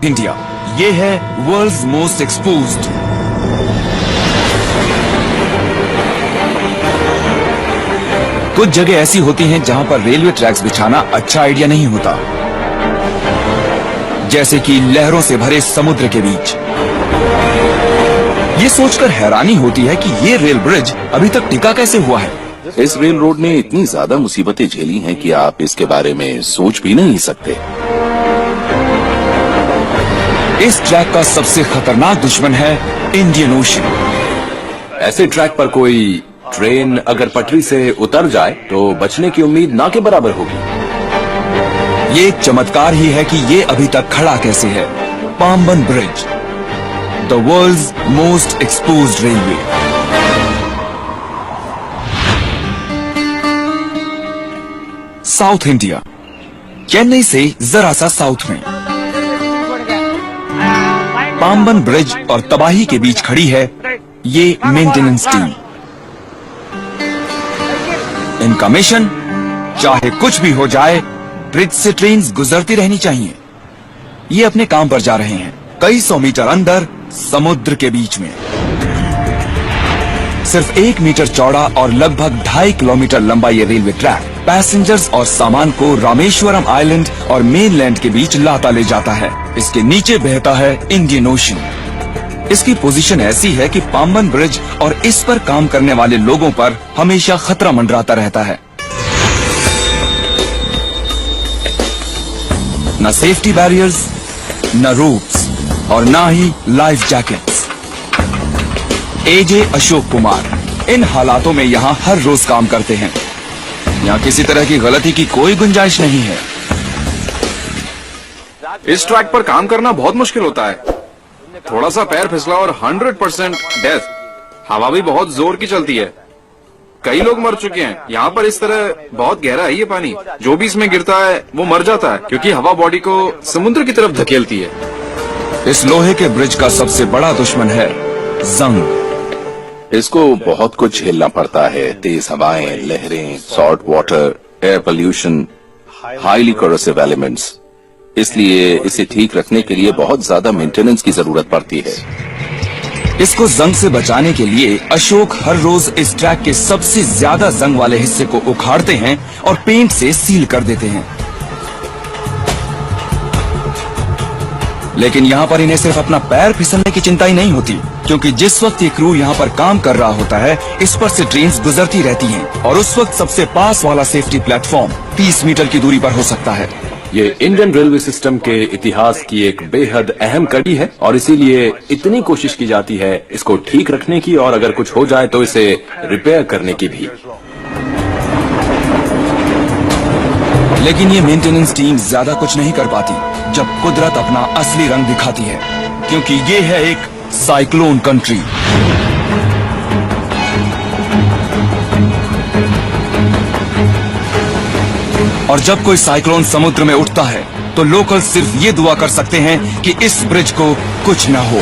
India. ये है world's most exposed. कुछ जगह ऐसी होती हैं जहां पर रेलवे ट्रैक्स बिछाना अच्छा आइडिया नहीं होता, जैसे कि लहरों से भरे समुद्र के बीच। ये सोचकर हैरानी होती है कि ये रेल ब्रिज अभी तक टिका कैसे हुआ है। इस रेल रोड ने इतनी ज्यादा मुसीबतें झेली हैं कि आप इसके बारे में सोच भी नहीं सकते। इस ट्रैक का सबसे खतरनाक दुश्मन है इंडियन ओशन। ऐसे ट्रैक पर कोई ट्रेन अगर पटरी से उतर जाए तो बचने की उम्मीद ना के बराबर होगी। ये एक चमत्कार ही है कि ये अभी तक खड़ा कैसे है। Pamban bridge, the world's most exposed railway. South India, Chennai से जरा सा साउथ में पामबन ब्रिज और तबाही के बीच खड़ी है ये मेंटेनेंस टीम। इनका मिशन, चाहे कुछ भी हो जाए, ब्रिज से ट्रेन्स गुजरती रहनी चाहिए। ये अपने काम पर जा रहे हैं, कई सौ मीटर अंदर समुद्र के बीच में। सिर्फ 1 मीटर चौड़ा और लगभग 2.5 किलोमीटर लंबा ये रेलवे ट्रैक पैसेंजर्स और सामान को रामेश्वरम आइलैंड और मेनलैंड के बीच लाता ले जाता है। इसके नीचे बहता है इंडियन ओशन। इसकी पोजीशन ऐसी है कि पामबन ब्रिज और इस पर काम करने वाले लोगों पर हमेशा खतरा मंडराता रहता है। न सेफ्टी बैरियर्स, न रोप्स और न ही लाइफ जैकेट्स। एजे अशोक कुमार इन हालातों में यहाँ हर रोज काम करते हैं। यहाँ किसी तरह की गलती की कोई गुंजाइश नहीं है। इस ट्रैक पर काम करना बहुत मुश्किल होता है। थोड़ा सा पैर फिसला और 100% डेथ। हवा भी बहुत जोर की चलती है। कई लोग मर चुके हैं। यहाँ पर इस तरह बहुत गहरा है ये पानी। जो भी इसमें गिरता है वो मर जाता है, क्योंकि हवा बॉडी को समुद्र की तरफ धकेलती है। इस लोहे के ब्रिज का सबसे बड़ा दुश्मन है जंग। इसको बहुत कुछ झेलना पड़ता है। तेज हवाएं, लहरें, salt water, air pollution, highly corrosive elements. इसलिए इसे ठीक रखने के लिए बहुत ज्यादा मेंटेनेंस की जरूरत पड़ती है। इसको जंग से बचाने के लिए अशोक हर रोज इस ट्रैक के सबसे ज्यादा जंग वाले हिस्से को उखाड़ते हैं और पेंट से सील कर देते हैं। लेकिन यहाँ पर इन्हें सिर्फ अपना पैर फिसलने की चिंता ही नहीं होती, क्योंकि जिस वक्त ये क्रू यहाँ पर काम कर रहा होता है, इस पर से ट्रेन्स गुजरती रहती हैं और उस वक्त सबसे पास वाला सेफ्टी प्लेटफॉर्म 30 मीटर की दूरी पर हो सकता है। ये इंडियन रेलवे सिस्टम के इतिहास की एक बेहद अहम कड़ी है और इसीलिए इतनी कोशिश की जाती है इसको ठीक रखने की, और अगर कुछ हो जाए तो इसे रिपेयर करने की भी। लेकिन ये मेंटेनेंस टीम ज्यादा कुछ नहीं कर पाती जब कुदरत अपना असली रंग दिखाती है, क्योंकि ये है एक साइक्लोन कंट्री। और जब कोई साइक्लोन समुद्र में उठता है तो लोकल सिर्फ ये दुआ कर सकते हैं कि इस ब्रिज को कुछ न हो।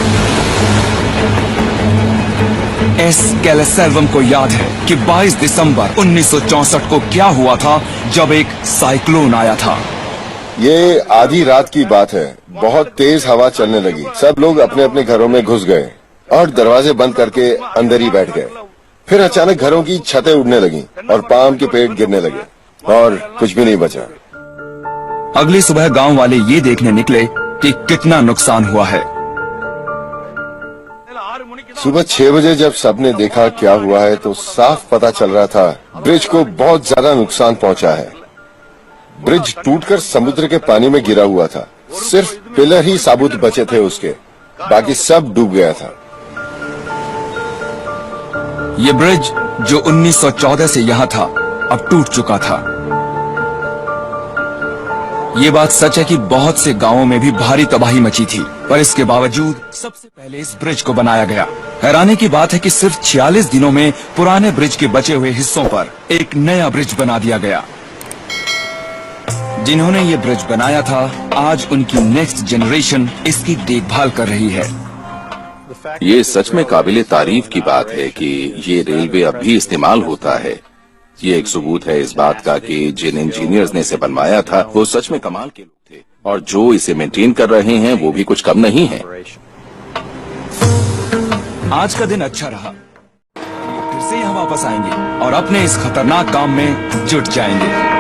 एस कैलेसेल्वम को याद है कि 22 दिसंबर 1964 को क्या हुआ था जब एक साइक्लोन आया था। ये आधी रात की बात है। बहुत तेज हवा चलने लगी। सब लोग अपने अपने घरों में घुस गए और दरवाजे बंद करके अंदर ही बैठ गए। फिर अचानक घरों की छतें उड़ने लगी और पाम के पेड़ गिरने लगे और कुछ भी नहीं बचा। अगली सुबह गांव वाले ये देखने निकले कि कितना नुकसान हुआ है। सुबह 6 बजे जब सबने देखा क्या हुआ है तो साफ पता चल रहा था ब्रिज को बहुत ज्यादा नुकसान पहुंचा है। ब्रिज टूटकर समुद्र के पानी में गिरा हुआ था। सिर्फ पिलर ही साबुत बचे थे उसके, बाकी सब डूब गया था। ये ब्रिज जो 1914 से यहाँ था अब टूट चुका था। ये बात सच है कि बहुत से गांवों में भी भारी तबाही मची थी, पर इसके बावजूद सबसे पहले इस ब्रिज को बनाया गया। हैरानी की बात है कि सिर्फ 46 दिनों में पुराने ब्रिज के बचे हुए हिस्सों पर एक नया ब्रिज बना दिया गया। जिन्होंने ये ब्रिज बनाया था, आज उनकी नेक्स्ट जनरेशन इसकी देखभाल कर रही है। ये सच में काबिले तारीफ की बात है कि ये रेलवे अब भी इस्तेमाल होता है। ये एक सबूत है इस बात का कि जिन इंजीनियर्स ने इसे बनवाया था वो सच में कमाल के लोग थे। और जो इसे मेंटेन कर रहे हैं वो भी कुछ कम नहीं है। आज का दिन अच्छा रहा, फिर से यहाँ वापस आएंगे और अपने इस खतरनाक काम में जुट जाएंगे।